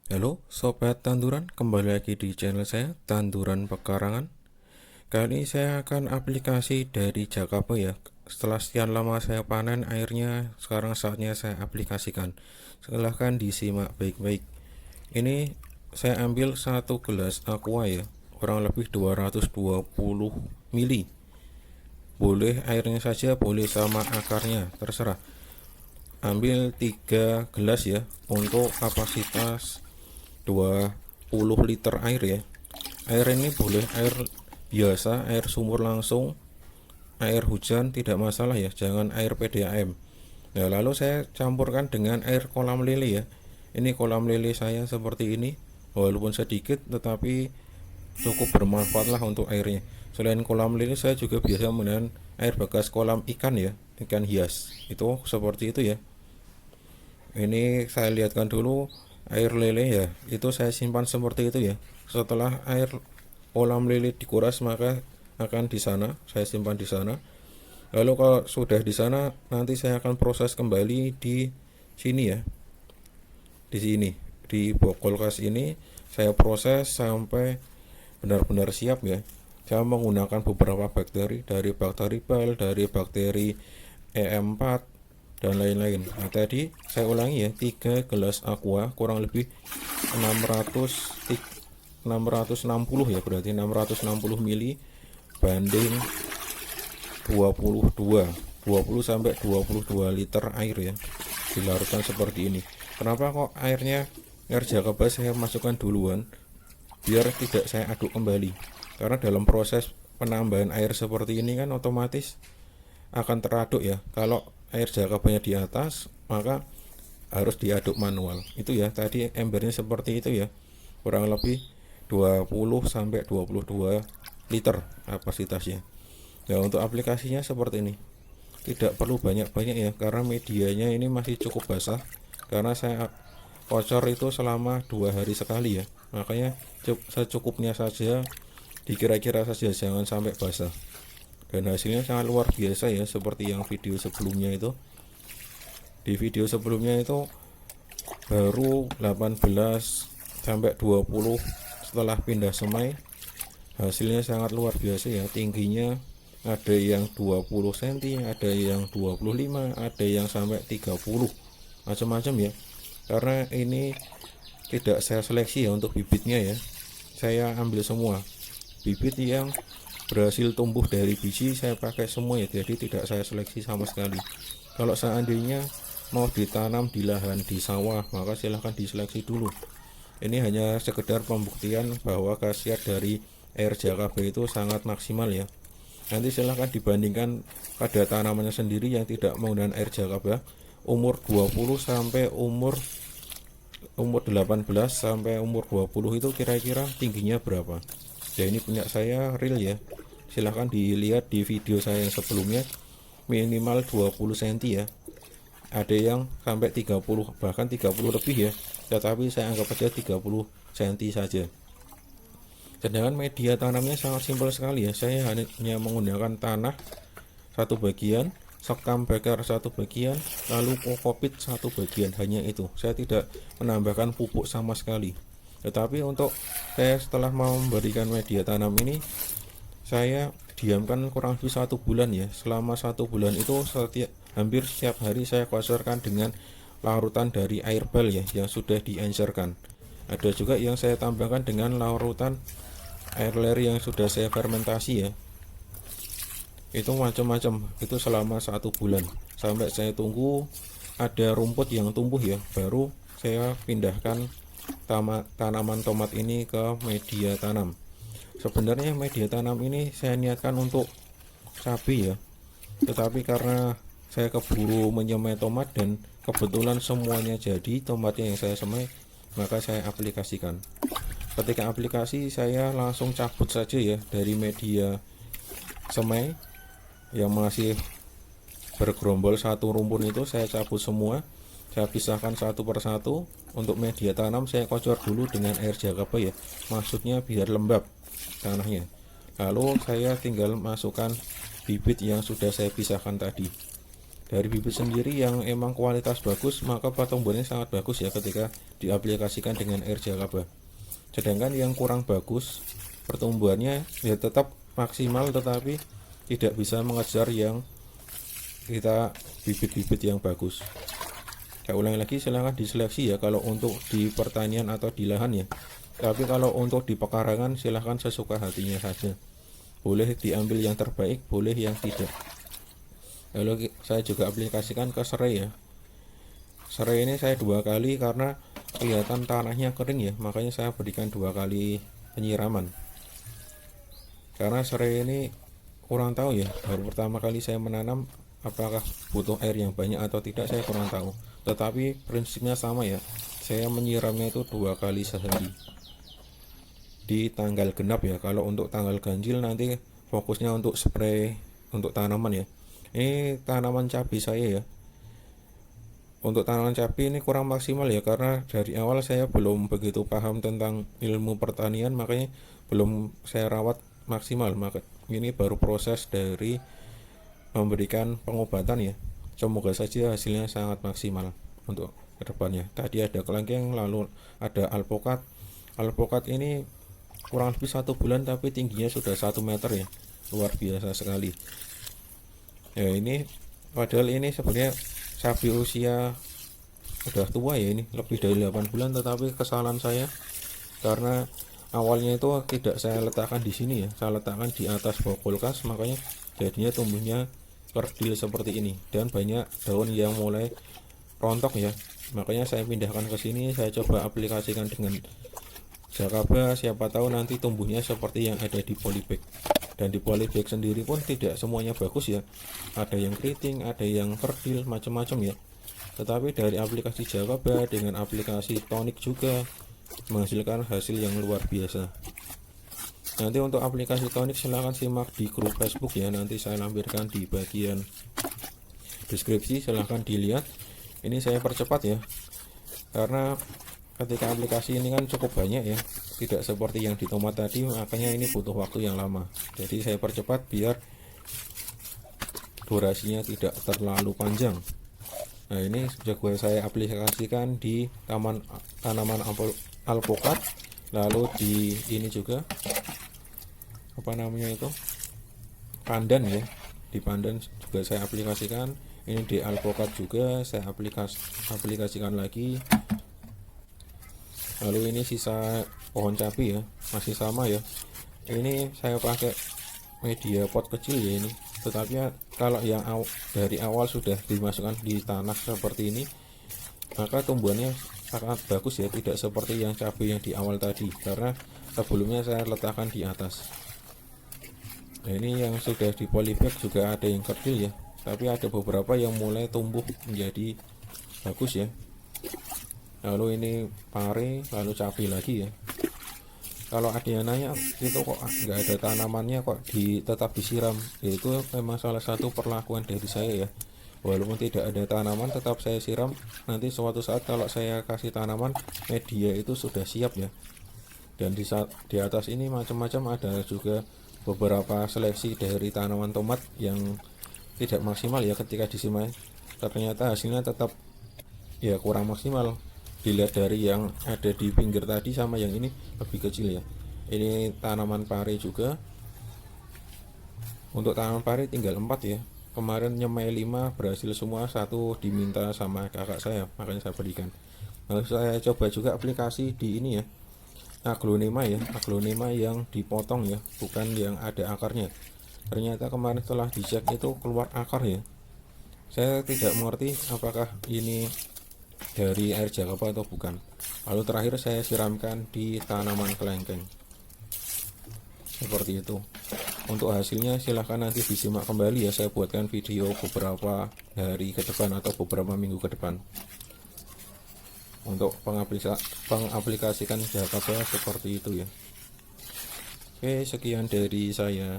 Halo Sobat Tanduran, kembali lagi di channel saya Tanduran Pekarangan. Kali ini saya akan aplikasi dari Jakapo ya. Setelah sekian lama saya panen airnya, sekarang saatnya saya aplikasikan. Silahkan disimak baik-baik. Ini saya ambil satu gelas aqua ya, kurang lebih 220 mili. Boleh airnya saja, boleh sama akarnya, terserah. Ambil 3 gelas ya, untuk kapasitas 20 liter air ya. Air ini boleh air biasa, air sumur langsung, air hujan tidak masalah ya, jangan air PDAM. Nah, lalu saya campurkan dengan air kolam lele ya. Ini kolam lele saya seperti ini, walaupun sedikit tetapi cukup bermanfaat lah untuk airnya. Selain kolam lele, saya juga biasa menggunakan air bekas kolam ikan ya, ikan hias. Itu seperti itu ya. Ini saya lihatkan dulu air lele ya, itu saya simpan seperti itu ya. Setelah air kolam lele dikuras, maka akan di sana saya simpan di sana. Lalu kalau sudah di sana, nanti saya akan proses kembali di sini ya, di sini di box kulkas ini saya proses sampai benar-benar siap ya. Saya menggunakan beberapa bakteri, dari bakteri bal, dari bakteri EM4 dan lain-lain. Nah, tadi saya ulangi ya, 3 gelas aqua kurang lebih 660 ya, berarti 660 mili banding 20 sampai 22 liter air ya, dilarutkan seperti ini. Kenapa kok air Jakaba saya masukkan duluan, biar tidak saya aduk kembali, karena dalam proses penambahan air seperti ini kan otomatis akan teraduk ya. Kalau air Jakabanya di atas, maka harus diaduk manual. Itu ya, tadi embernya seperti itu ya, kurang lebih 20 sampai 22 liter kapasitasnya. Ya, untuk aplikasinya seperti ini. Tidak perlu banyak-banyak ya, karena medianya ini masih cukup basah, karena saya kocor itu selama 2 hari sekali ya. Makanya secukupnya saja, dikira-kira saja, jangan sampai basah. Dan hasilnya sangat luar biasa ya, seperti yang video sebelumnya itu. Di video sebelumnya itu baru 18 sampai 20 setelah pindah semai, hasilnya sangat luar biasa ya. Tingginya ada yang 20 cm, ada yang 25, ada yang sampai 30, macam-macam ya. Karena ini tidak saya seleksi ya untuk bibitnya ya, saya ambil semua bibit yang berhasil tumbuh dari biji, saya pakai semua ya, jadi tidak saya seleksi sama sekali. Kalau seandainya mau ditanam di lahan di sawah, maka silahkan diseleksi dulu. Ini hanya sekedar pembuktian bahwa khasiat dari air Jakaba itu sangat maksimal ya. Nanti silahkan dibandingkan pada tanamannya sendiri yang tidak menggunakan air Jakaba, umur 20 sampai umur 18 sampai umur 20 itu kira-kira tingginya berapa. Ya, ini punya saya real ya. Silahkan dilihat di video saya yang sebelumnya, minimal 20 cm ya. Ada yang sampai 30, bahkan 30 lebih ya. Tetapi saya anggap saja 30 cm saja. Sedangkan media tanamnya sangat simpel sekali ya. Saya hanya menggunakan tanah satu bagian, sekam bakar satu bagian, lalu kokopit satu bagian, hanya itu. Saya tidak menambahkan pupuk sama sekali. Tetapi untuk saya setelah mau memberikan media tanam ini, saya diamkan kurang lebih 1 bulan ya. Selama 1 bulan itu hampir setiap hari saya kosorkan dengan larutan dari air bal ya, yang sudah diencerkan. Ada juga yang saya tambahkan dengan larutan air leri yang sudah saya fermentasi ya. Itu macam-macam, itu selama 1 bulan, sampai saya tunggu ada rumput yang tumbuh ya, baru saya pindahkan tanaman tomat ini ke media tanam. Sebenarnya media tanam ini saya niatkan untuk cabai ya, tetapi karena saya keburu menyemai tomat dan kebetulan semuanya jadi tomatnya yang saya semai, maka saya aplikasikan. Ketika aplikasi, saya langsung cabut saja ya dari media semai yang masih bergerombol satu rumpun itu, saya cabut semua, saya pisahkan satu persatu. Untuk media tanam saya kocor dulu dengan air Jakaba ya, maksudnya biar lembab tanahnya. Lalu saya tinggal masukkan bibit yang sudah saya pisahkan tadi. Dari bibit sendiri yang emang kualitas bagus, maka pertumbuhannya sangat bagus ya ketika diaplikasikan dengan air jakaba. Sedangkan yang kurang bagus, pertumbuhannya ya tetap maksimal tetapi tidak bisa mengejar yang kita bibit-bibit yang bagus. Saya ulangi lagi, silahkan diseleksi ya kalau untuk di pertanian atau di lahan ya. Tapi kalau untuk di pekarangan silahkan sesuka hatinya saja. Boleh diambil yang terbaik, boleh yang tidak. Lalu saya juga aplikasikan ke serai ya. Serai ini saya 2 kali karena kelihatan tanahnya kering ya, makanya saya berikan 2 kali penyiraman. Karena serai ini kurang tahu ya, baru pertama kali saya menanam, apakah butuh air yang banyak atau tidak saya kurang tahu. Tetapi prinsipnya sama ya, saya menyiramnya itu 2 kali sehari di tanggal genap ya. Kalau untuk tanggal ganjil nanti fokusnya untuk spray untuk tanaman ya. Ini tanaman cabai saya ya. Untuk tanaman cabai ini kurang maksimal ya, karena dari awal saya belum begitu paham tentang ilmu pertanian, makanya belum saya rawat maksimal. Maka ini baru proses dari memberikan pengobatan ya. Semoga saja hasilnya sangat maksimal untuk kedepannya. Tadi ada kelengkeng, lalu ada alpokat. Alpokat ini kurang lebih 1 bulan tapi tingginya sudah 1 meter ya, luar biasa sekali ya. Ini padahal ini sebenarnya cabai usia udah tua ya, ini lebih dari 8 bulan, tetapi kesalahan saya karena awalnya itu tidak saya letakkan di sini ya, saya letakkan di atas bawah kulkas, makanya jadinya tumbuhnya kerdil seperti ini dan banyak daun yang mulai rontok ya. Makanya saya pindahkan ke sini, saya coba aplikasikan dengan jakaba, siapa tahu nanti tumbuhnya seperti yang ada di polybag. Dan di polybag sendiri pun tidak semuanya bagus ya, ada yang keriting, ada yang kerdil, macam-macam ya. Tetapi dari aplikasi jakaba dengan aplikasi tonik juga menghasilkan hasil yang luar biasa. Nanti untuk aplikasi tonik silahkan simak di grup Facebook ya, nanti saya lampirkan di bagian deskripsi, silahkan dilihat. Ini saya percepat ya, karena ketika aplikasi ini kan cukup banyak ya, tidak seperti yang di tomat tadi, makanya ini butuh waktu yang lama. Jadi saya percepat biar durasinya tidak terlalu panjang. Nah, ini juga saya aplikasikan di tanaman alpokat, lalu di ini juga apa namanya itu, pandan ya. Di pandan juga saya aplikasikan. Ini di alpokat juga saya aplikasikan lagi. Lalu ini sisa pohon cabai ya, masih sama ya. Ini saya pakai media pot kecil ya ini. Tetapi ya, kalau yang dari awal sudah dimasukkan di tanah seperti ini, maka tumbuhannya sangat bagus ya, tidak seperti yang cabai yang di awal tadi, karena sebelumnya saya letakkan di atas. Nah, ini yang sudah di polybag juga ada yang kerdil ya, tapi ada beberapa yang mulai tumbuh menjadi bagus ya. Lalu ini pare, lalu cabai lagi ya. Kalau ada yang nanya itu kok nggak ada tanamannya kok tetap disiram, ya itu memang salah satu perlakuan dari saya ya. Walaupun tidak ada tanaman tetap saya siram. Nanti suatu saat kalau saya kasih tanaman, media itu sudah siap ya. Dan di atas ini macam-macam, ada juga beberapa seleksi dari tanaman tomat yang tidak maksimal ya ketika disiram. Ternyata hasilnya tetap ya kurang maksimal. Dilihat dari yang ada di pinggir tadi sama yang ini lebih kecil ya. Ini tanaman pare juga. Untuk tanaman pare tinggal 4 ya. Kemarin nyemai 5 berhasil semua, 1 diminta sama kakak saya, makanya saya berikan. Lalu saya coba juga aplikasi di ini ya, aglonema ya, aglonema yang dipotong ya, bukan yang ada akarnya. Ternyata kemarin setelah dicek itu keluar akar ya. Saya tidak mengerti apakah ini dari air jakaba atau bukan. Lalu terakhir saya siramkan di tanaman kelengkeng seperti itu. Untuk hasilnya silahkan nanti disimak kembali ya, saya buatkan video beberapa hari ke depan atau beberapa minggu ke depan untuk pengaplikasikan jakaba seperti itu ya. Oke, sekian dari saya.